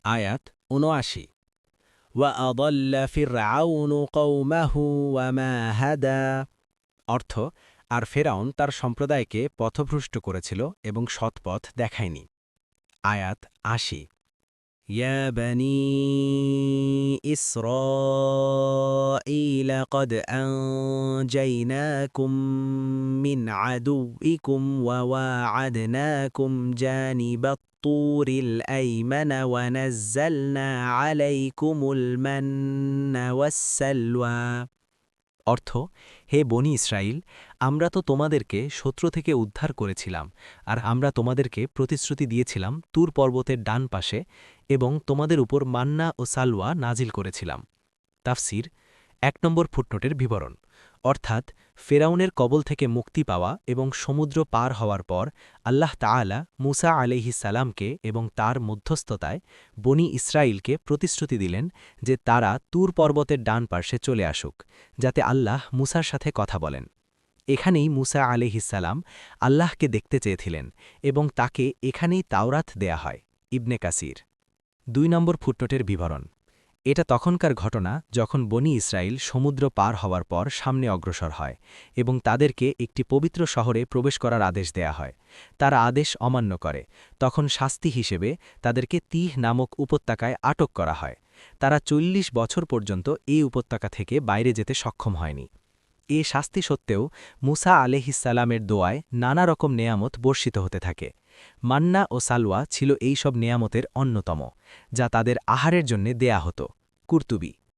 আয়াত ৭৯ وأضل فرعون قومه وما هدى অর্থ আর ফেরাউন তার সম্প্রদায়কে পথভ্রষ্ট করেছিল এবং সৎপথ দেখায়নি। আয়াত ৮০ يا بني إسرائيل قد أنجيناكم من عدوكم وواعدناكم جانب الطور الأيمن ونزلنا عليكم المن والسلوى অর্থ হে বনি ইসরাইল, আমরা তো তোমাদেরকে শত্রু থেকে উদ্ধার করেছিলাম, আর আমরা তোমাদেরকে প্রতিশ্রুতি দিয়েছিলাম তুর পর্বতের ডান পাশে, এবং তোমাদের উপর মান্না ও সালওয়া নাজিল করেছিলাম। তাফসির ১ নম্বর ফুটনোটের বিবরণ, অর্থাৎ ফেরাউনের কবল থেকে মুক্তি পাওয়া এবং সমুদ্র পার হওয়ার পর আল্লাহ তাআলা মুসা আলাইহিস সালামকে এবং তার মধ্যস্থতায় বনি ইসরাইলকে প্রতিশ্রুতি দিলেন যে তারা তুর পর্বতের ডান পার্শ্বে চলে আসুক, যাতে আল্লাহ মুসার সাথে কথা বলেন। এখানেই মুসা আলাইহিস সালাম আল্লাহকে দেখতে চেয়েছিলেন এবং তাকে এখানেই তাওরাত দেয়া হয়। ইবনে কাসির ২ নম্বর ফুটনোটের বিবরণ, এটা তখনকার ঘটনা যখন বনি ইসরাইল সমুদ্র পার হওয়ার পর সামনে অগ্রসর হয় এবং তাদেরকে একটি পবিত্র শহরে প্রবেশ করার আদেশ দেয়া হয়। তারা আদেশ অমান্য করে, তখন শাস্তি হিসেবে তাদেরকে তিহ নামক উপত্যকায় আটক করা হয়। তারা ৪০ বছর পর্যন্ত এই উপত্যকা থেকে বাইরে যেতে সক্ষম হয়নি। এ শাস্তি সত্ত্বেও মুসা আলাইহিসসালামের দোয়ায় নানা রকম নেয়ামত বর্ষিত হতে থাকে। মান্না ও সালওয়া ছিল এই সব নেয়ামতের অন্যতম, যা তাদের আহারের জন্যে দেয়া হতো। কুরতুবী